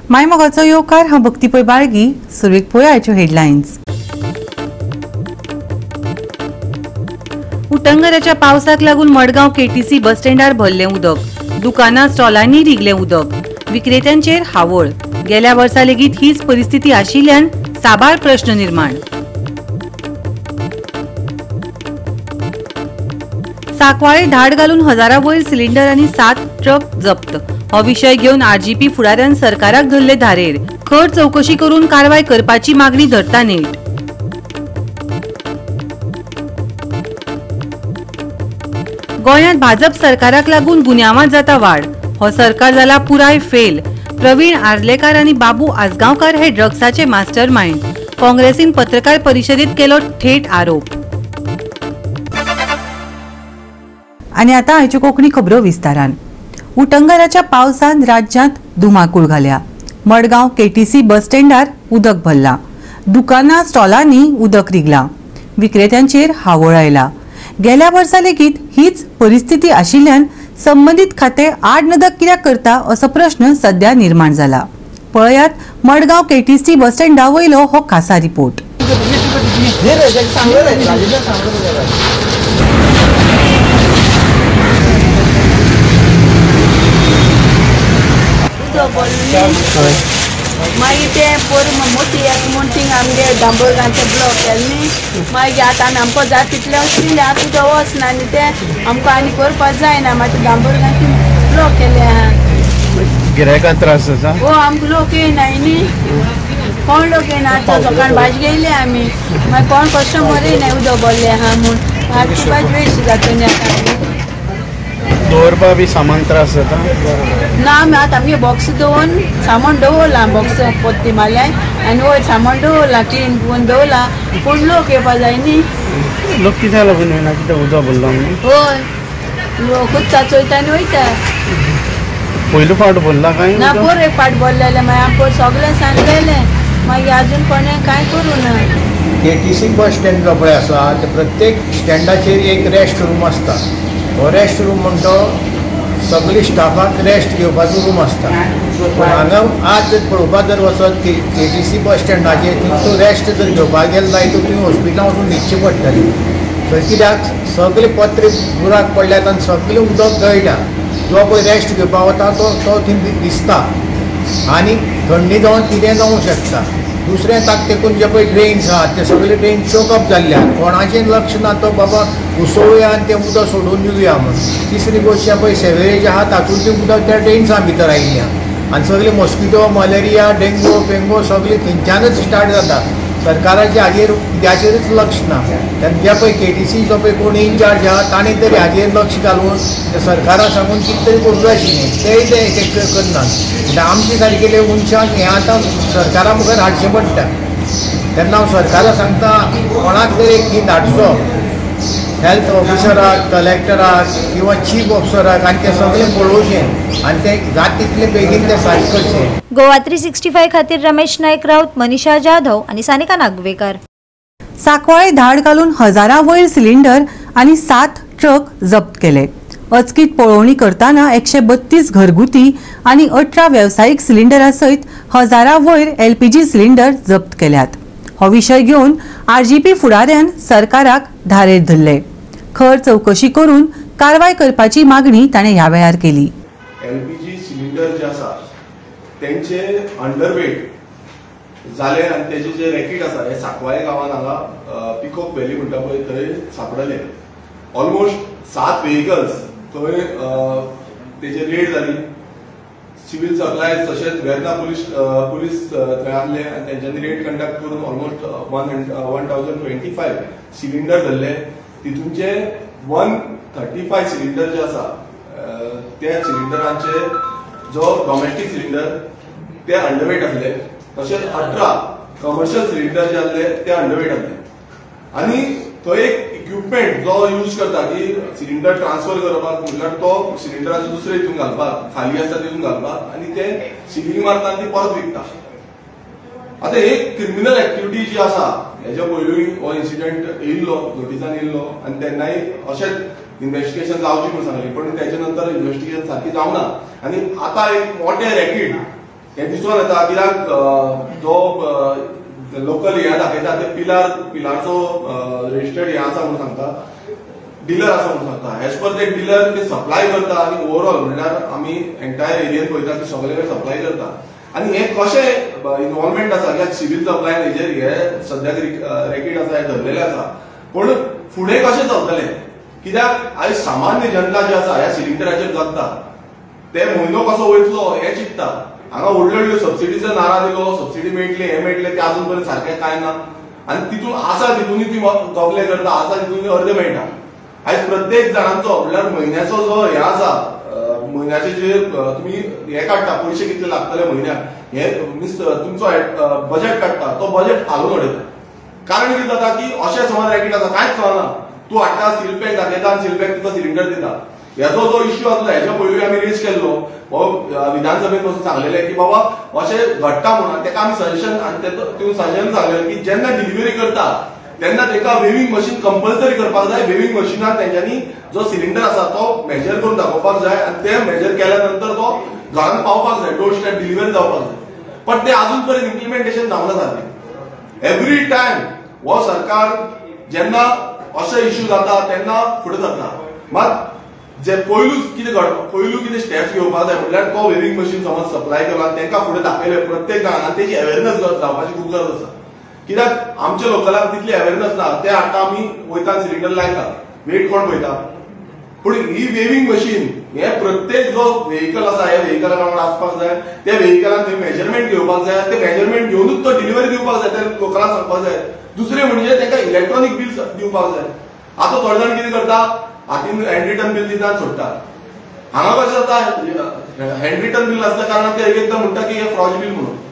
मायमोगाचो येवकार हांव भक्ती पै बाळगी. सुरवेक पळोवया आयच्यो हेडलायन्स. उटंगराच्या पावसाक लागून मडगांव केटीसी बस स्टँडार भरलें उदक. दुकानां स्टॉलांनी रिगलें उदक. विक्रेत्यांचेर हावळ. गेल्या वर्सा लेगीत हीच परिस्थिती आशिल्ल्यान साबार प्रश्न निर्माण. साकवाळे धाड घालून हजारा वयर सिलिंडर आनी 7 ट्रक जप्त. हो विशय घेवन आरजीपी फुडाऱ्यान सरकाराक धरले धारेर. खर चौकशी करून कारवाय करपाची मागणी धरता नेट. गोंयांत भाजप सरकाराक लागून गुन्यांवांत जाता वाड. हो सरकार जाला पुराय फेल. प्रवीण आर्लेकार आनी बाबू आसगांवकार हे ड्रग्साचे मास्टर माइंड. काँग्रेसीन पत्रकार परिशदेत केलो थेट आरोप. आनी आतां आयच्यो कोंकणी खबरो विस्तारान. उटंगराच्या पावसान राज्यांत धुमाकूळ घाल्या. मडगांव केटीसी बस स्टँडार उदक भरला. दुकानां स्टॉलांनी उदक रिगला. विक्रेत्यांचेर हावळ आयला. गेल्या वर्सा लेगीत हीच परिस्थिती आशिल्ल्यान संबंधीत खातें आडनदक कित्याक करता असो प्रश्न सध्या निर्माण जाला. पळयात मडगांव केटीसी बस स्टँडा वयलो हो खासा रिपोर्ट. मागीर ते पोर मोठी एक मोठींग आमगे डांबोरगांचे ब्लॉक केले मागीर आतां आमकां जाय तितले वचले आतां तुका वचना आनी ते आमकां आनी करपाक जायना मागीर डांबोरगांचे ब्लॉक केले आहा. गिरायकांक त्रास जाता? हो आमकां लोक येनाय न्ही. कोण लोक येना. आतां सकाळ भाजी घेयले आमी मागीर कोण कस्टमर येनाय उदक भरले आहा म्हूण आतां भाजी वेस्ट जाता न्ही. आतां दवरपा बी सामान त्रास जाता? ना आमी आतां आमगे बॉक्स दवरून सामान दवरला. बॉक्स पोत्ती मारल्याय आनी वयर सामान दवरला क्लीन करून दवरला. पूण लोक येवपा जाय न्ही. लोक कित्याक लागून येना? कित्याक उदक भरला म्हणून? हय लोकूच चाचयता आनी वयता. पयलो फावट भरला काय? ना पोर एक फावट भरलेले मागीर आमकां सगळें सांगलेलें मागीर आजून कोणें कांय करूं ना. केटीसी बस स्टँड जो पळय आसा ते प्रत्येक स्टँडाचेर एक रेस्ट रूम आसता. हो रेस्ट रूम म्हणटा सगळे स्टाफाक रेस्ट घेवपाचो रूम आसता. पूण हांगा आज जर पळोवपाक जर वचत केटीसी बस स्टँडाचेर तो रेस्ट जर घेवपाक गेलो जायत तुमी हॉस्पिटलांत वचून न्हिदचें पडटलें. तर कित्याक सगळे पत्रे बुराक पडल्यात आनी सगळें उदक गळटा. जो पळय रेस्ट घेवपाक वता तो थंय दिसता आनी थंडी जावन कितें जावंक शकता. दुसरें ताका तेकून जे पळय ड्रेन्स आहात ते सगळे ड्रेन चोकअप जाल्ल्यान कोणाचें लक्ष ना तो बाबा उसळुया आनी तें उदक सोडून दिवया म्हणून. तिसरी गोश्ट पळय सेवेरेज आहा तातूंत तें उदक त्या ड्रेन्सा भितर आयिल्ल्या आनी सगळे मॉस्किटो मलेरिया डेंगू पेंगो सगळे थंयच्यानच स्टार्ट जाता. सरकाराचें हाजेर कित्याचेरच लक्ष ना. तेन्ना जे पळय केटीसी जो पळय कोण इनचार्ज आहा ताणें तरी हाजेर लक्ष घालून ते सरकाराक सांगून कितें तरी करूं जाय आशिल्लें. तेय ते करनात. म्हणजे आमचे सारकेले मनशाक हें आतां सरकारा मुखार हाडचें पडटा. तेन्ना हांव सरकाराक सांगता कोणाक तरी एक टीम धाडचो हेल्थ ऑफिसराक कलेक्टराक किंवा चीफ ऑफिसराक आनी तें सगळें पळोवचें आनी तें जाता तितले बेगीन तें सारकें करचें. गोवा 365 खातीर रमेश नायक राऊत, मनीषा जाधव आनी सानिका नागवेकर. साकवाळे धाड घालून हजारा वयर सिलिंडर आनी 7 ट्रक जप्त केले. अचकीत पळोवणी करताना 132 घरगुती आनी 18 वेवसायीक सिलिंडरा सयत हजारा वयर LPG सिलिंडर जप्त केल्यात. हो विशय घेवन आरजीपी फुडाऱ्यान सरकाराक धारेर धरले. खर चौकशी करून कारवाय करपाची मागणी ताणें ह्या वेळार केली. LPG सिलिंडर जे आसा तेंचे अंडरवेट जाले आनी तेजे जे रॅकेट आसा हे साकवाळे गांवांत हांगा पिकॉक व्हॅली म्हणटा पळय थंय सापडले. ऑलमोस्ट 7 व्हेकल्स थंय तेजे रेड जाली. सिव्हिल सप्लायज तशेंच वेर्ना पुलीस थंय आहले आनी तेंच्यांनी रेड कंडक्ट करून ऑलमोस्ट 1025 सिलिंडर धरले. तितूंचे 135 सिलिंडर जे आसा त्या सिलिंडरांचे जो डॉमेस्टीक सिलिंडर ते अंडरवेट आसले. तशेंच 18 कमर्शियल सिलिंडर जे आसले ते अंडरवेट आसले. आनी तो एक इक्विपमेंट जो यूज करता की सिलिंडर ट्रान्सफर करपाक म्हणल्यार तो सिलिंडराचे दुसरे हितून घालपाक खाली आसता तितून घालपाक आनी ते सिलिंग मारता आनी ती परत विकता. आतां एक क्रिमिनल एक्टिविटी जी आसा हेच्या पयलूय हो इन्सिडेंट येयल्लो नोटिसान येयल्लो आनी तेन्नाय अशेंच इन्व्हेस्टिगेशन जावची म्हणून सांगलें पण तेच्या नंतर इन्व्हेस्टिगेशन सारकी जावना. आनी आतां एक मोठे रॅकेट हे दिसून येता कित्याक जो लोकल हे दाखयता ते पिलारचो रजिस्टर्ड हे आसा म्हणून सांगता, डीलर आसा म्हणून सांगता. एज पर ते डीलर ते सप्लाय करता आनी ओवरऑल म्हणल्यार आमी एंटायर एरियेन पळयता की सगळे सप्लाय करता. आनी हे कशें इन्वॉल्वमेंट आसा कित्याक सिव्हिल सप्लाय हेजेर हे सद्याक रॅकेट आसा हे धरलेले आसा. पूण फुडें कशें चलतलें कित्याक आयज सामान्य जनता जी आसा ह्या सिलिंडराचेर जगता ते म्हयनो कसो वयतलो हे चिंतता. हांगा व्हडल्यो व्हडल्यो सबसिडीचो नारा दिलो, सबसिडी मेळटली हे मेळटले ते अजून पर्यंत सारकें कांय ना. आनी तितून आसा तितूनय ती गफले करता, आसा तितून अर्दे मेळटा. आयज प्रत्येक जाणांचो म्हणल्यार म्हयन्याचो जो हे आसा, म्हयन्याचे जे तुमी हे काडटा पयशे कितले लागतले म्हयन्याक हे मिन्स तुमचो बजेट काडटा तो बजेट हालून उडयता. कारण कितें जाता की अशें समज रॅकेट आसा कांयच कळना, तूं हाडटा सील पॅक दाखयता आनी सील पॅक तुका सिलिंडर दिता. ह्याचो जो इश्यू आसलो हेच्या पयलीं आमी रेज केल्लो, हो विधानसभेत वचून सांगलेले की बाबा अशें घडटा म्हणून तेका आमी सजेशन आनी तितून सजेशन सांगलेलें की जेन्ना डिलिव्हरी करता तेन्ना तेका वेविंग मशीन कंपल्सरी करपाक जाय. वेविंग मशिनार तेंच्यांनी जो सिलिंडर आसा तो मेजर करून दाखोवपाक जाय आनी ते मेजर केल्या नंतर तो घरांत पावपाक जाय, डोर स्टेप डिलिव्हरी जावपाक जाय. पण ते अजून पर्यंत इम्प्लिमेंटेशन जावना सारकें. एवरी टायम हो सरकार जेन्ना अशे इश्यू जाता तेन्ना फुडें सरता. मात जे पयलूच कितें स्टेप्स घेवपाक जाय म्हणल्यार तो वेविंग मशीन समज सप्लाय केला तेंका फुडें दाखयलें प्रत्येक जाणांना तेजी अवेरनेस जावपाची खूब गरज आसा. कित्याक आमच्या लोकलांक तितली अवेरनेस ना. ते हाडटा आमी वयता सिलिंडर लायता, वेट कोण पळयता. पूण ही वेविंग मशीन हे प्रत्येक जो व्हेकल आसा हे व्हेकला वांगडा आसपाक जाय. त्या व्हेकलान थंय मेजरमेंट घेवपाक जाय, ते मेजरमेंट घेवनूच तो डिलिव्हरी दिवपाक जाय, ते लोकलांक सांगपाक जाय. दुसरें म्हणजे तेका इलेक्ट्रॉनिक बिल दिवपाक जाय. आतां थोडे जाण कितें करता, हातीन हँड रिटन बिल दिता आनी सोडटा. हांगा कशें जाता, हँड रिटन बिल नासल्या कारणान ते एकदां म्हणटा की हे फ्रॉड बिल म्हणून.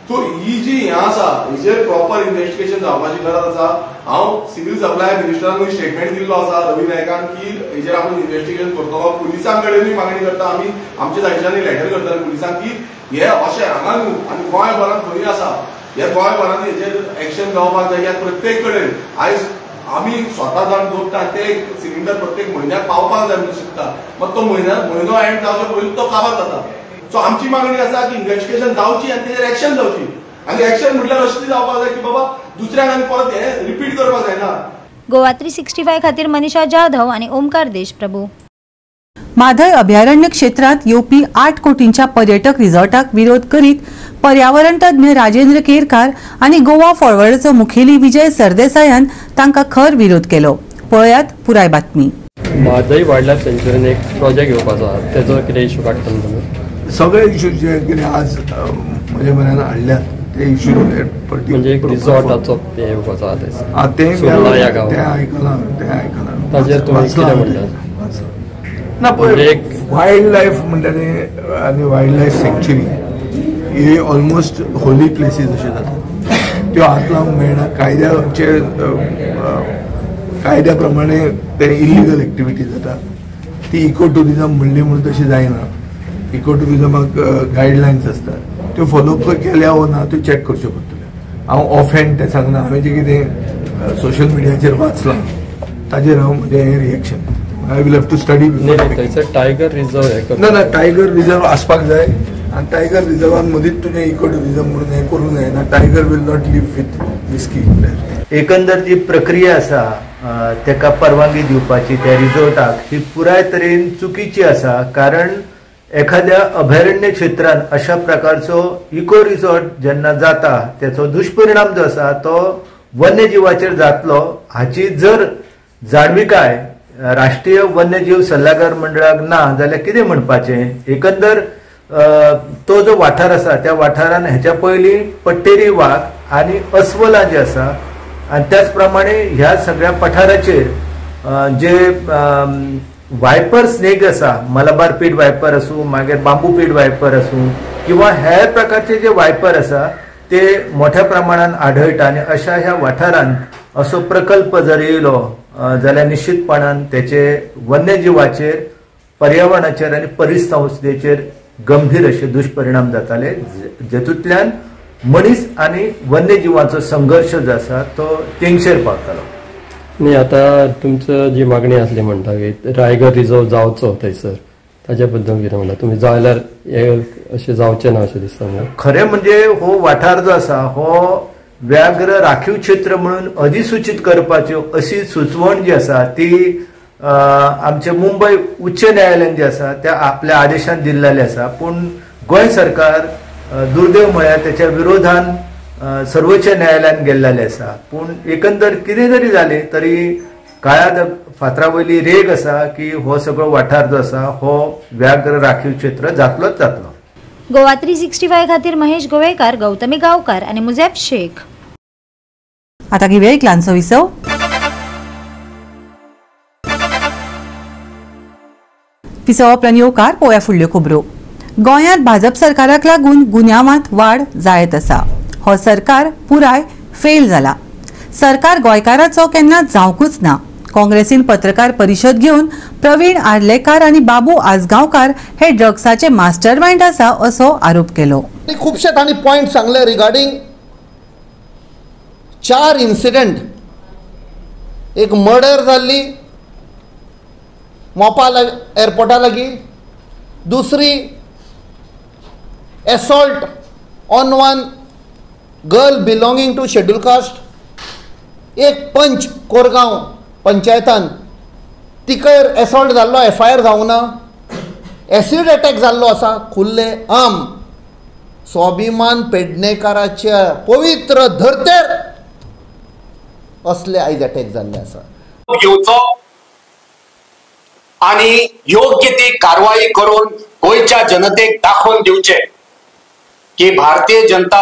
सो ही जी हें आसा हेजेर प्रॉपर इन्व्हेस्टिगेशन जावपाची गरज आसा. हांव सिव्हिल सप्लाय मिनिस्टरांकूय स्टेटमेंट दिल्लो आसा रवी नायकान की हेजेर आपूण इन्व्हेस्टिगेशन करतलो. पुलिसां कडेनूय मागणी करता आमी, आमच्या सायडीच्यानूय लेटर करतले पुलिसांक की हे अशें हांगा न्हू आनी गोंयभरांत खंय आसा हे गोंयभरांत हेजेर एक्शन जावपाक जाय. कित्याक प्रत्येक कडेन आयज आमी स्वता जाण जोडटा ते सिलिंडर प्रत्येक म्हयन्याक पावपाक जाय म्हणून शिकता. मग तो म्हयनो एंड जावचे पयलीं तो काबार जाता. सो आमची मागणी आसा की इन्व्हेस्टिगेशन जावची आनी तेजेर एक्शन जावची. आनी एक्शन म्हटल्यार अशी जावपाक जाय की बाबा दुसऱ्यांक आनी परत हे रिपीट करपाक जायना. गोवा 365 खातीर मनीषा जाधव आणि ओमकार देशप्रभू. माधय अभयारण्य क्षेत्रात येवपी 8 कोटींच्या पर्यटक रिसॉर्टाक विरोध करीत पर्यावरण तज्ञ राजेंद्र केरकार आणि गोवा फॉरवर्डचो मुखेली विजय सरदेसायान तांकां खर विरोध केलो. पळयात पुराय बातमी. माधय वायल्ड लायफ सेंच्युरीन एक प्रोजेक्ट घेवपाचो आसा, तेजो कितें इश्यू काडटलो तुमी? सगळे इश्यू जे कितें आज म्हज्या म्हऱ्यान हाडल्यात ते इश्यू म्हणजे एक रिसॉर्टाचो ते येवपाचो आसा ते आयकलां ताजेर तुमी कितें म्हणटात? ना पळय, वायल्ड लायफ म्हणटा ते आनी वायल्ड लायफ सँक्च्युरी हे ऑलमोस्ट होली प्लेसीस अशे जातात. त्यो हात लावंक मेळना. कायद्या प्रमाणे ते इलिगल एक्टिविटी जाता. ती इको टुरिजम म्हणली म्हणून तशी जायना. इको टुरिजमाक गायडलायन्स असतात, त्यो फॉलो केल्या वो ना त्यो चॅक करच्यो पडटल्यो. हांव ऑफ हँड ते सांगना, हांवें जे कितें सोशल मिडियाचेर वाचलां ताजेर हांव म्हजें हें reaction I will have to study. Tiger reserve ना टायगर रिझर्व आसपाक जाय आनी टायगर रिझर्वान मदींच तुजें इको टुरिजम म्हणून हें करूंक जायना. Tiger will not live with whisky. एकंदर जी प्रक्रिया आसा तेका परवानगी दिवपाची त्या रिसॉर्टाक ही पुराय तरेन चुकीची आसा. कारण एखाद्या अभयारण्य क्षेत्रात अशा प्रकारचो इको रिसॉर्ट जेन्ना जाता त्याचो दुष्परिणाम जो आसा तो वन्यजीवाचेर जातलो हाची जर जाणविकाय राष्ट्रीय वन्यजीव सल्लागार मंडळाक ना जाल्यार कितें म्हणपाचें. एकंदर तो जो वाठार आसा त्या वाठारान हेच्या पयलीं पट्टेरी वाघ आनी अस्वलां जे आसा आनी त्याच प्रमाणे ह्या सगळ्या पठाराचेर जे वायपर स्नेक आसा, मलबार पीड वायपर आसूं मागीर बांबू पीड वायपर आसूं किंवा हेर प्रकारचे जे वायपर आसा ते मोठ्या प्रमाणात आढळटा. आनी अशा ह्या वाठारांत असो प्रकल्प जर येयलो जाल्यार निश्चितपणान त्याचे वन्यजीवाचेर, पर्यावरणाचेर आनी परिसंस्थेचेर गंभीर असे दुष्परिणाम जाताले, जेतूंतल्यान मनीस आनी वन्यजीवांचो संघर्ष जो आसा तो तेंगशेर पावतालो. न्ही आता तुमचं जी मागणी असली म्हणटा की रायगर रिझर्व जावचो थंयसर, ताजे बद्दल कितें म्हणटा तुमी जाल्यार हे अशें जावचें ना अशें दिसता म्हाका. खरें म्हणजे हो वाठार जो आसा हो व्याघ्र राखीव क्षेत्र म्हणून अधिसूचित करपाच्यो अशी सुचवण जी आसा ती आमचे मुंबय उच्च न्यायालयान जे आसा त्या आपल्या आदेशान दिल्लेले आसा. पूण गोंय सरकार दुर्दैव म्हळ्यार त्याच्या विरोधान सर्वोच्च न्यायालयान गेल्लेले आसा. पूण एकंदर कितें जरी जालें तरी काळ्या फातरा वयली रेग आसा की हो सगळो वाठार जो आसा हो व्याघ्र राखीव क्षेत्र जातलोच जातलो. गोवा 365 खातीर महेश गोवेकार, गौतमी गांवकार आणि मुजेब शेख. आता घेऊया एक ल्हानसो विसव. विसव उपरांत येवकार पळोवया फुडल्यो खबरो. गोंयांत भाजप सरकाराक लागून गुन्यांवांत वाड जायत आसा. हो सरकार पुराय फेल जाला. सरकार गोंयकाराचो केन्ना जावंकूच ना. काँग्रेसीन पत्रकार परिशद घेवन प्रवीण आर्लेकार आणि बाबू आजगांवकार हे ड्रग्साचे मास्टर माइंड आसा असो आरोप केलो. खुबशे तांणी पॉइंट सांगले रिगार्डिंग 4 इन्सिडेंट. एक मर्डर जाल्ली मोपा एअरपोर्टा लागीं, दुसरी assault on one girl belonging to schedule caste, एक पंच कोरगांव पंचायतान तिकर एसॉल्ट जाल्लो, FIR जावंक ना. एसिड अटॅक जाल्लो आसा खुल्ले आम स्वाभिमान पेडणेकाराच्या पवित्र धर्तेर असले आयज अटॅक जाल्ले आसा. घेवचो आणि योग्य ती कारवाई करून गोयच्या जनतेक दाखवून दिवचे की भारतीय जनता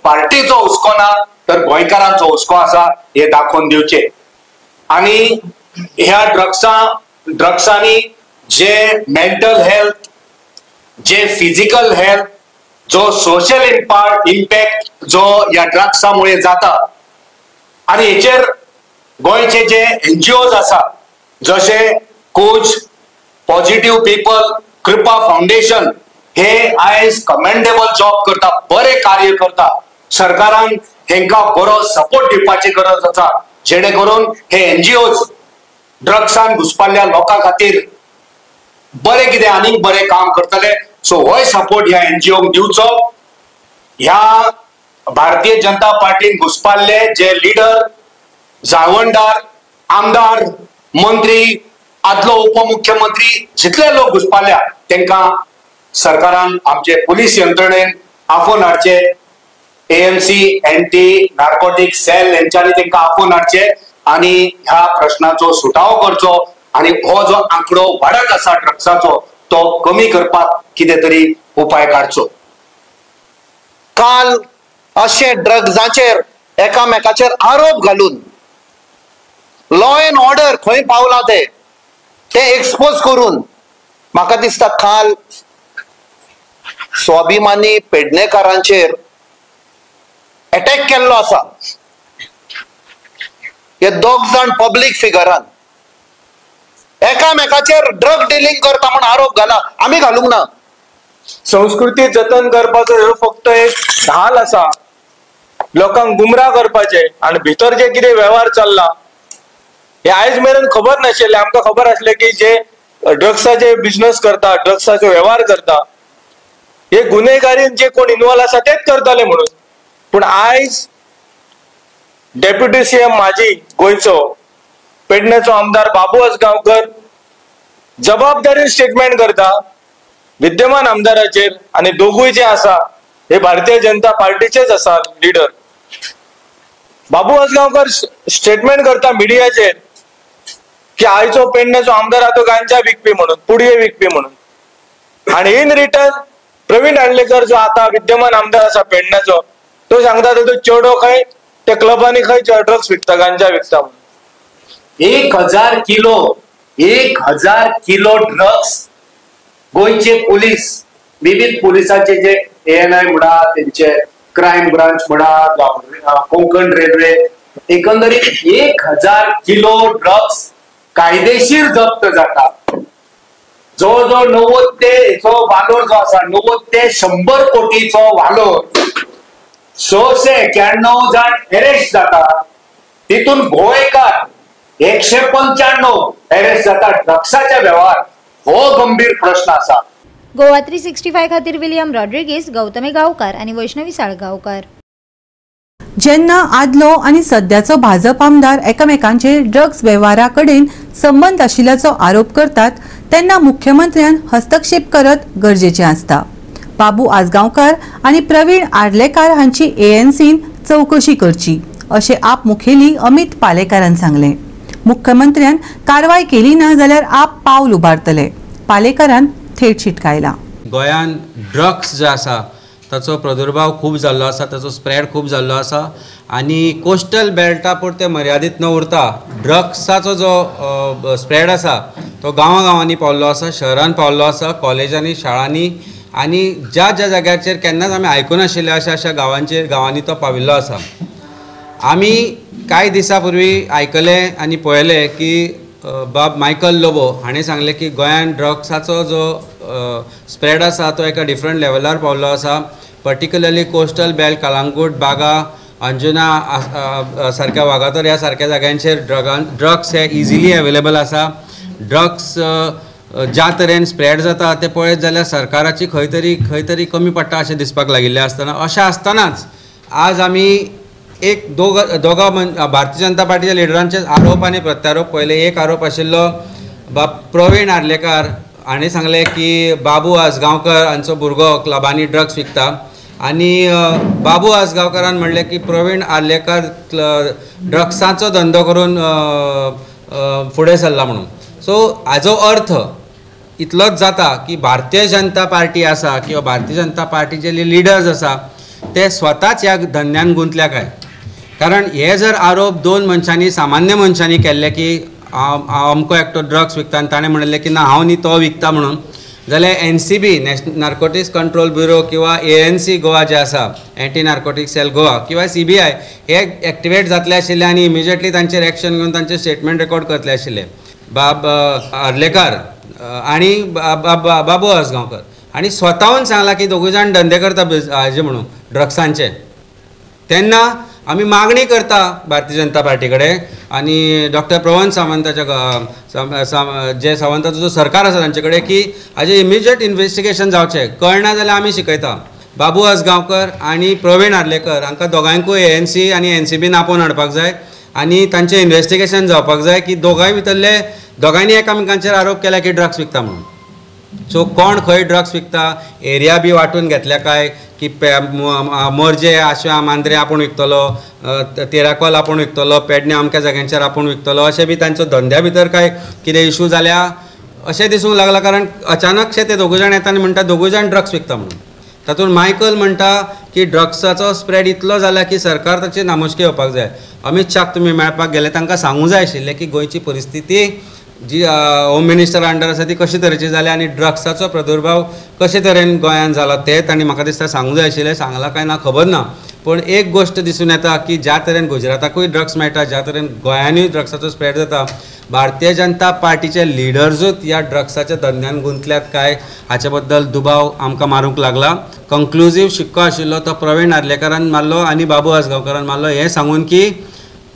पार्टीचो हुस्को ना तर गोंयकारांचो हुस्को आसा हे दाखवून दिवचे. आणि ह्या ड्रग्सांनी जे मेंटल हेल्थ, जे फिजिकल हेल्थ, जो सोशल इम्पॅक्ट जो या ड्रग्सामुळे जाता आणि हेचेर गोंयचे जे NGOs आसा जसे कोच, पॉझिटिव्ह पीपल, कृपा फाउंडेशन हे आयज कमेंडेबल जॉब करता, बरे कार्य करता. सरकारान हेंका बरो सपोर्ट दिवपाची गरज आसा जेणे करून हे NGOs ड्रग्सान घुसपाल्ल्या लोकां खातीर बरे कितें आनी बरे काम करतले. सो होय सपोर्ट ह्या NGOक दिवचो. ह्या भारतीय जनता पार्टीन घुसपाल्ले जे लीडर, जावंडदार, आमदार, मंत्री, आदलो उपमुख्यमंत्री जितले लोक घुसपाल्ल्या तांकां सरकारान आमचे पुलीस यंत्रणेन आफोवन हाडचे. AMC एंटी नार्कोटिक सेल यांच्यानी तांकां आफोवन हाडचे आणि ह्या प्रश्नाचो सुटावो करचो आणि हो जो आंकडो वाडत आसा ड्रग्साचो तो कमी करपाक कितें तरी उपाय काडचो. काल अशे ड्रग्साचेर एकामेकाचेर आरोप घालून लॉ एंड ऑर्डर खंय पावला ते एक्सपोज करून म्हाका दिसता काल स्वाभिमानी पेडणेकारांचेर अटॅक केल्लो आसा. हे 2 जाण पब्लीक फिगरान एकामेकाचेर ड्रग डिलिंग करता म्हण आरोप घाला. आमी घालूंक ना. संस्कृती जतन करपाचो ह्यो फक्त एक ढाल आसा लोकांक गुमराह करपाचे आणि भितर जे कितें व्यवहार चल्ला हे आयज मेरेन खबर नाशिल्ले. आमकां खबर आसले की जे ड्रग्साचे बिझनेस करता, ड्रग्साचो व्यवहार करता हे गुन्हेगारीन जे कोण इन्वॉल्व आसा तेच करतले म्हणून. पूण आयज डेप्युटी CM माजी गोंयचो पेडणेचो आमदार बाबू आजगांवकर जबाबदारी स्टेटमेंट करता विद्यमान आमदाराचेर आणि दोगूय जे आसा हे भारतीय जनता पार्टीचेच आसा लीडर. बाबू आजगांवकर स्टेटमेंट करता मिडियाचेर की आयचो पेडणेचो आमदार तो गांजा विकपी म्हणून, पुडये विकपी म्हणून. आणि इन रिटर्न प्रवीण आर्लेकर जो आता विद्यमान आमदार आसा पेडण्याचो तो सांगता तो चेडो खंय त्या क्लबांनी खंय ड्रग्स विकता, गांजा विकता म्हणून. 1000 किलो ड्रग्स गोयचे पोलीस, विविध पोलिसांचे जे ANI म्हणा, त्यांचे क्राईम ब्रांच म्हणा, कोंकण रेल्वे, एकंदरीत 1000 किलो ड्रग्स कायदेशीर जप्त जाता. जवळजवळ 90 ते वालोर जो आसा 90 ते 100 कोटीचो वालोर. 691 जाण अरेस्ट जाता. तितून गोंयकार 195 अरेस्ट जाता ड्रग्साच्या व्यवहार. हो गंभीर प्रश्न आसा. गोवा 365 खातीर विलियम रॉड्रिगीस, गौतमी गांवकार आणि वैष्णवी साळगांवकार. जेन्ना आदलो आणि सध्याचो भाजप आमदार एकामेकांचे ड्रग्स व्यवहारा कडेन संबंध आशिल्ल्याचो आरोप करतात तेन्ना मुख्यमंत्र्यान हस्तक्षेप करत गरजेचें आसता. बाबू आसगांवकार आणि प्रवीण आर्लेकार हांची एएनसीन चवकशी करची अशें आप मुखेली अमित पालेकारान सांगलें. मुख्यमंत्र्यान कारवाय केली ना जाल्यार आप पावल उबारतले. पालेकारान थेट शिटकायला. गोंयान ड्रग्स जो आसा ताचो प्रादुर्भाव खूब जाल्लो आसा, ताचो स्प्रेड खूब जाल्लो आसा आनी कोस्टल बेल्टा पुरते मर्यादीत न उरता ड्रग्साचो जो स्प्रेड आसा तो गांवांनी पावल्लो आसा, शहरान पावल्लो आसा, कॉलेजांनी, शाळांनी आनी ज्या ज्या जाग्याचेर केन्नाच आमी आयकून नाशिल्ले अशा गांवांनी तो पाविल्लो आसा. आमी कांय दिसां पूर्वी आयकलें आनी पळयलें की बाब मायकल लोबो हाणें सांगलें की गोंयान ड्रग्साचो जो स्प्रेड आसा तो एका डिफरंट लेवलार पावल्लो आसा. पर्टिक्युलरली कोस्टल बेल्ट, कलांगूट, बागा, अंजुना सारक्या वागातोर ह्या सारक्या जाग्यांचेर ड्रग्स हे इजिली अवेलेबल आसा. ड्रग्स ज्या तरेन स्प्रेड जाता ते पळयत जाल्यार सरकाराची खंय तरी कमी पडटा अशें दिसपाक लागिल्लें आसतना अशें आसतनाच आज आमी एक दोगा भारतीय जनता पार्टीच्या लिडरांचे आरोप आनी प्रत्यारोप पळयले. एक आरोप आशिल्लो प्रवीण आर्लेकार हाणें सांगलें की बाबू आसगांवकर हांचो भुरगो क्लबांनी ड्रग्स विकता आनी बाबू आसगांवकारान म्हणलें की प्रवीण आर्लेकार ड्रग्साचो धंदो करून फुडें सरला म्हणून. सो हाजो अर्थ इतलोच जाता की भारतीय जनता पार्टी आसा किंवा भारतीय जनता पार्टीचे लिडर्स आसा ते स्वताच ह्या धंद्यान गुंतल्या काय. कारण हे जर आरोप दोन मनशांनी सामान्य मनशांनी केल्ले की अमको एकटो ड्रग्स विकता आनी ताणें म्हणलें की ना हांव न्ही तो विकता म्हणून, जाल्यार NCB national narcotics control bureau किंवा एएनसी गोवा जे आसा एंटी नार्कोटिक्स सेल गोवा किंवा सीबीआय हे एक्टिवेट जातले आशिल्ले आनी इमिजिएटली तांचेर एक्शन घेवन तांचे स्टेटमेंट रेकॉर्ड करतले आशिल्ले. बाब आर्लेकार आनी बाबू आसगांवकर हांणी स्वताहून सांगला की दोगूय जाण धंदे करता हाजे म्हणून ड्रग्सांचे. तेन्ना आमी मागणी करता भारतीय जनता पार्टी कडेन आनी डॉक्टर प्रवन सावंताच्या जे सावंताचो जो सरकार आसा तांचे कडेन की हाजे इमिजिएट इन्व्हेस्टिगेशन जावचें. कळना जाल्यार आमी शिकयता. बाबू आसगांवकर आनी प्रवीण आर्लेकर हांकां दोगांयकूय एएनसी आनी एनसीबीन आपोवन हाडपाक जाय आनी तांचें इन्व्हेस्टिगेशन जावपाक जाय की दोगांयनी एकामेकांचेर आरोप केला की ड्रग्स विकता म्हणून. सो कोण खंय ड्रग्स विकता, एरिया बी वांटून घेतल्या काय की मोर्जे, आशा, मांद्रे आपूण विकतलो, तेराकोल आपूण विकतलो, पेडणे अमक्या जाग्यांचेर आपूण विकतलो अशें बी तांचो धंद्या भितर काय कितें इशू जाल्या अशें दिसूंक लागला. कारण अचानकशे ते दोगूय जाण येता आनी म्हणटा दोगूय जाण ड्रग्स विकता म्हणून. तातूंत मायकल म्हणटा की ड्रग्साचो स्प्रेड इतलो जाला की सरकार ताची नामुष्की येवपाक जाय. अमित शाक तुमी मेळपाक गेले तांकां सांगूंक जाय आशिल्लें की गोंयची परिस्थिती जी होम मिनिस्टर अंडर आसा ती कशे तरेची जाल्या आनी ड्रग्साचो प्रादुर्भाव कशे तरेन गोंयांत जाला ते तांणी म्हाका दिसता सांगूंक जाय आशिल्लें. सांगलां काय ना खबर ना, पूण एक गोश्ट दिसून येता की ज्या तरेन गुजराताकूय ड्रग्स मेळटा, ज्या तरेन गोंयांतूय ड्रग्साचो स्प्रेड जाता, भारतीय जनता पार्टीचे लिडर्सूच ह्या ड्रग्साच्या धंद्यान गुंतल्यात काय हाचे बद्दल दुबाव आमकां मारूंक लागला. कंक्लुजीव शिक्को आशिल्लो तो प्रवीण आर्लेकारान मारलो आनी बाबू आसगांवकारान मारलो हें सांगून की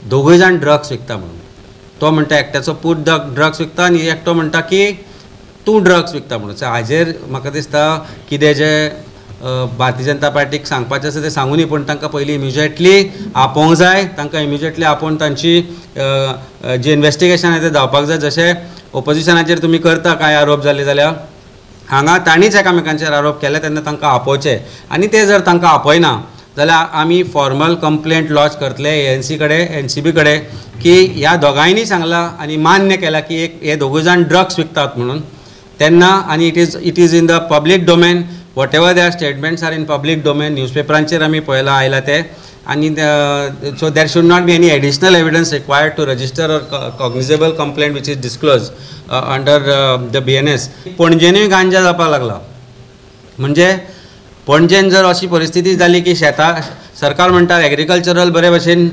दोगूय जाण ड्रग्स विकता म्हणून. तो म्हणटा एकट्याचो पूत ड्रग्स विकता आनी एकटो म्हणटा की तूं ड्रग्स विकता म्हणून. हाजेर म्हाका दिसता कितें जे भारतीय जनता पार्टीक सांगपाचें आसा तें सांगूनी, पूण तांकां पयलीं इमिजिएटली आपोवंक जाय. तांकां इमिजिएटली आपोवन तांची जी इन्व्हेस्टिगेशन आसा तें जावपाक जाय. जशें ओपोजिशनाचेर तुमी करता कांय आरोप जाले जाल्यार हांगा तांणीच एकामेकांचेर आरोप केले तेन्ना तांकां आपोवचे आनी ते जर तांकां आपयना जाल्यार आमी फॉर्मल कंप्लेंट लॉन्च करतले एएनसी कडेन, एनसीबी कडेन की ह्या दोगांयनी सांगलां आनी मान्य केला की हे दोगूय जाण ड्रग्स विकतात म्हणून. तेन्ना आनी it is in the public domain, whatever there statements are in public domain, न्यूजपेपरांचेर आमी पळयलां आयला ते. आनी so there should not be any additional evidence required to register or cognizable complaint which is disclose under the BNS. पणजेनूय गांजा जावपाक लागला. म्हणजे पणजेन जर अशी परिस्थिती जाली की सरकार म्हणटा एग्रीकल्चरल बरे भशेन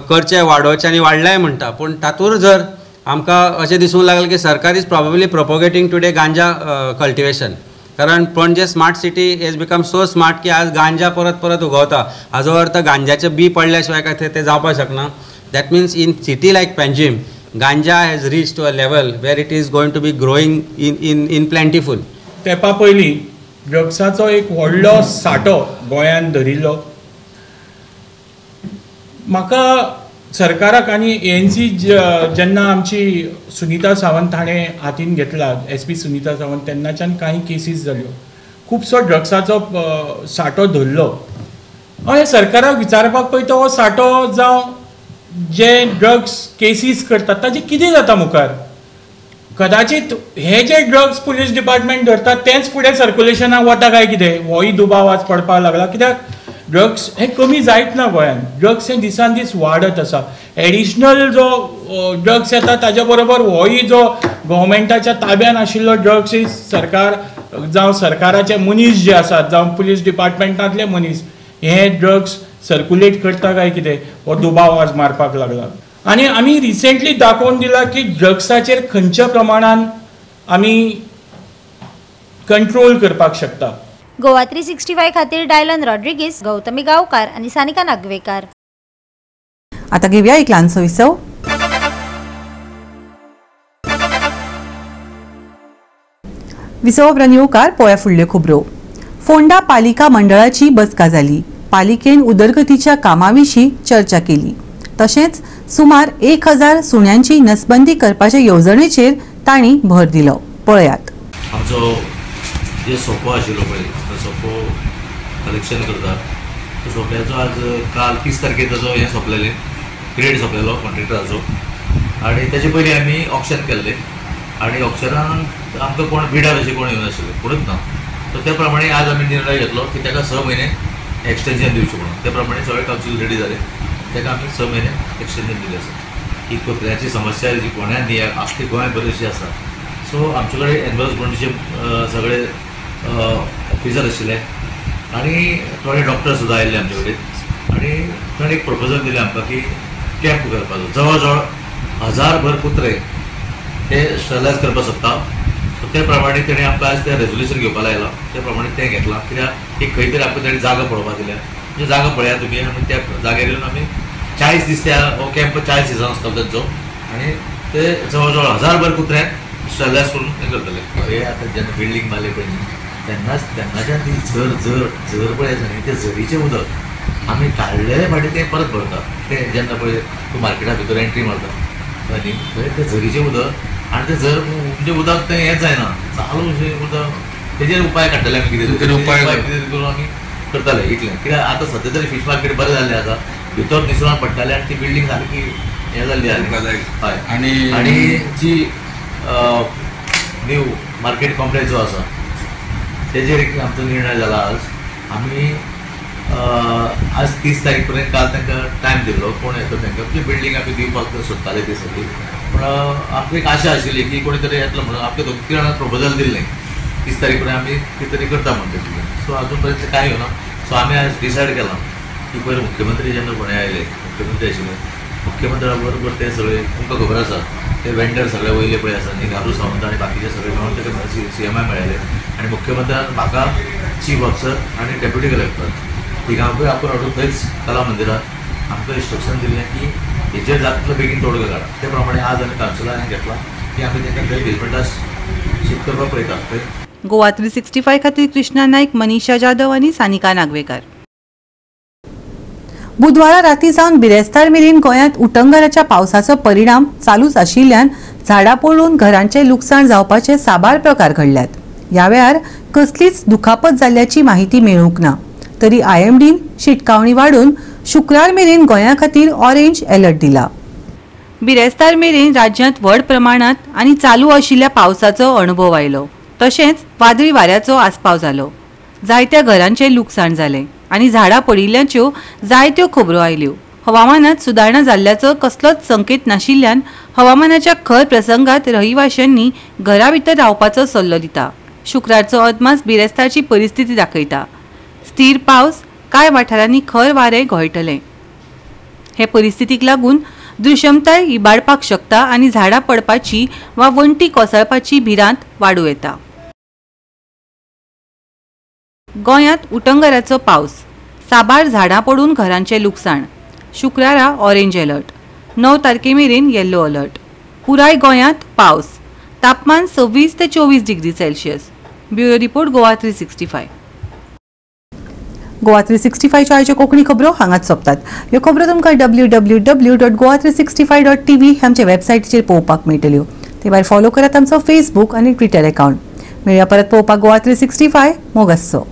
करचे, वाडोवचे आनी वाडलाय म्हणटा, पूण तातूंत जर आमकां अशें दिसूंक लागलें की सरकार इज प्रॉबेबली प्रोपोगेटींग टुडे गांजा कल्टिवेशन. कारण पणजे smart city has become so smart की आज गांजा परत परत उगवता. हाजो अर्थ गांजाचें बी पडल्या शिवाय काय ते जावपाक शकना. That means in city like Panjim ganja has reached to a level where it is going to be growing in plentiful. तेपा पयलीं ड्रग्साचो एक व्हडलो सांठो गोंयांत धरिल्लो. म्हाका सरकाराक आनी ANC जेन्ना आमची सुनीता सावंत हाणें हातीन घेतला, SP सुनीता सावंत, तेन्नाच्यान कांय केसीस जाल्यो, खुबसो ड्रग्साचो सांठो धरलो. हांवें सरकाराक विचारपाक पळयता हो सांठो जावं जे ड्रग्स केसीस करतात ताजें कितें जाता मुखार. कदाचित हे जे ड्रग्स पुलीस डिपार्टमेंट धरतात तेंच फुडें सर्क्युलेशनाक वता काय कितें, होय दुबाव आज पडपाक लागला. कित्याक ड्रग्स हे कमी जायत ना गोंयांत. ड्रग्स हे दिसान दीस वाडत आसा. एडिशनल जो ड्रग्स येता ताज्या बरोबर होय जो गव्हर्मेंटाच्या ताब्यान आशिल्लो ड्रग्स सरकार जावं सरकाराचे मनीस जे आसात जावं पुलीस डिपार्टमेंटांतले मनीस हे ड्रग्स सर्क्युलेट करता काय कितें हो दुबाव आज मारपाक लागला. आनी आमी रिसेंटली दाखोवन दिला की ड्रग्साचेर खंयच्या प्रमाणान आमी कंट्रोल करपाक शकता. गोवा 365 खातीर डायलन रॉड्रिगीस, गौतमी गांवकार आणि सानिका नागवेकर. आता घेऊया एक ल्हानसो विसव. विसव उपरांत येवकार पळोवया फुडल्यो खबरो. फोंडा पालिका मंडळाची बसका जाली. पालिकेन उदरगतीच्या कामाविशीं चर्चा केली. तशेंच सुमार 1000 सुण्यांची नसबंदी करपाच्या येवजणेचेर तांणी भर दिलो. पळयात. आमचो जे सोपो आशिल्लो पळय तो सोपो कलेक्शन करता तो सोप्याचो आज काल 30 तारखेर ताजो हें सोंपलेलें पिरियड सोंपलेलो कॉन्ट्रेक्टराचो. आनी तेजे पयलीं आमी ऑक्शन केल्लें आनी ऑक्शनाक आमकां कोण बिडार अशें कोण येवनाशिल्लें कोणूच ना. सो त्या प्रमाणे आज आमी निर्णय घेतलो की ताका 6 म्हयने एक्सटेंशन दिवचें म्हणून. त्या प्रमाणे सगळे कावन्सील रेडी जाले. ताका आमी 6 म्हयने एक्सटेंशन दिलें आसा. ही कोकऱ्याची समस्या जी कोण्यान न्ही आख्खे गोंय बरीचशी आसा. सो आमचे कडेन एनवायरमेंटाचे सगळे ऑफिसर आशिल्ले आनी थोडे डॉक्टर सुद्दां आयिल्ले आमचे कडेन. आनी ताणें एक प्रपोजल दिलें आमकां की कॅम्प करपाचो. जवळ जवळ 1000 भर कुत्रे ते स्टरलायज करपाक सोदता. सो त्या प्रमाणे तेणें आमकां आज तें रेजोल्युशन घेवपाक लायलां. त्या प्रमाणे तें घेतलां. कित्याक एक खंय तरी आमकां तेणें जागा पळोवपाक दिल्या. म्हणजे जागा पळया तुमी आनी त्या जाग्यार येवन आमी 40 दीस त्या हो कॅम्प 40 दिसान आसतलो तेंचो. आनी ते जवळ जवळ 1000 भर कुत्र्यांक स्टरलायज करून तें करतले. हे आतां जेन्ना बिल्डींग बांदले पळय न्ही तेन्नाच्यान ती झर पळय आसा न्ही तें झरीचें उदक आमी काडलेले फाटीं तें परत भरता. तें जेन्ना पळय तूं मार्केटा भितर एंट्री मारता न्ही थंय तें झरीचें उदक आनी तें झर म्हणजे उदक तें हें जायना चालू अशें उदक. तेजेर उपाय काडटले आमी कितें उपाय करून आमी करताले इतलें. कित्याक आतां सद्या तरी फीश मार्केट बरें जाल्लें आसा. भितर निसरून पडटालें आनी ती बिल्डींग सारकी हें जाल्ली आसली. हय आनी जी न्यू मार्केट कॉम्प्लेक्स जो आसा तेजेर एक आमचो निर्णय जाला. आज आमी आज 30 तारीख पर्यंत काल तांकां टायम दिल्लो कोण येता तांकां म्हणजे बिल्डींग आमी दिवपाक सोदताले ती सगळी. पूण आमकां एक आशा आशिल्ली की कोणी तरी येतलो म्हणून आमकां 2-3 जाणांक प्रपोजल दिल्लें 30 तारीख पर्यंत आमी कितें तरी करता म्हणटा. सो अजून पर्यंत कांय येवना. सो आमी आज डिसायड केलां की पयर मुख्यमंत्री जेन्ना कोणें आयले मुख्यमंत्री आशिल्ले मुख्यमंत्र्या बरोबर ते सगळे तुमकां खबर आसा ते वेंडर सगळे वयले पळय आसा न्ही गारू सावंत आनी बाकीचे सगळे मेळून तेका CMI मेळयले. आनी मुख्यमंत्र्यान म्हाका चीफ ऑफिसर आनी डेप्युटी कलेक्टर तिगांकूय आपूण हाडून थंयच कला मंदिरांत आमकां इंस्ट्रक्शन दिल्लें की हेजेर जाता तितलो बेगीन तोडगो काडा. ते प्रमाणे आज आमी कावन्सिलान घेतला की आमी तांकां थंय बेजमेंटात शिफ्ट करपाक पळयता. गोवा 365 खातीर कृष्णा नायक, मनीषा जाधव आनी सानिका नागवेकर. बुधवारा राती सावन बिरेस्तार मेरेन गोंयांत उटंगराच्या पावसाचो परिणाम चालूच आशिल्ल्यान झाडां पडून घरांचे लुकसाण जावपाचे साबार प्रकार घडल्यात. ह्या वेळार कसलीच दुखापत जाल्ल्याची माहिती मेळूंक ना. तरी IMDन शिटकावणी वाडून शुक्रार मेरेन गोंया खातीर ऑरेंज अलर्ट दिला. बिरेस्तार मेरेन राज्यांत व्हड प्रमाणात आनी चालू आशिल्ल्या पावसाचो अणभव आयलो. तशेंच वादळी वाऱ्याचो आस्पाव जालो. जायत्या घरांचे लुकसाण जालें आनी झाडां पडिल्ल्याच्यो जायत्यो खबरो आयल्यो. हवामानात सुदारणा जाल्ल्याचो कसलोच संकेत नाशिल्ल्यान हवामानाच्या खर प्रसंगात रहिवाशांनी घरा भितर रावपाचो सल्लो दिता. शुक्रारचो अदमास बिरेस्तारची परिस्थिती दाखयता. स्थिर पावस, कांय वाठारांनी खर वारें घोळटलें. हे परिस्थितीक लागून दृश्यमताय इबाडपाक शकता आनी झाडां पडपाची वा वण्टी कोसळपाची भिरांत वाडूं येता. गोंयांत उटंगराचो पावस, साबार झाडां पडून घरांचे लुकसाण. शुक्रारा ऑरेंज अलर्ट, 9 तारखे मेरेन येल्लो अलर्ट. पुराय गोंयांत पावस. तापमान 26 ते 24 degree Celsius. Bureau report Goa 365. Goa 365 च्या आयच्यो कोंकणी खबरो हांगाच सोंपतात. ह्यो खबरो तुमकां www.goa365.tv आमचे वेबसायटीचेर पळोवपाक मेळटल्यो. ते भायर फॉलो करात आमचो फेसबूक आनी ट्विटर अकाउंट. मेळया परत पळोवपाक गोवा 365. मोग आसचो.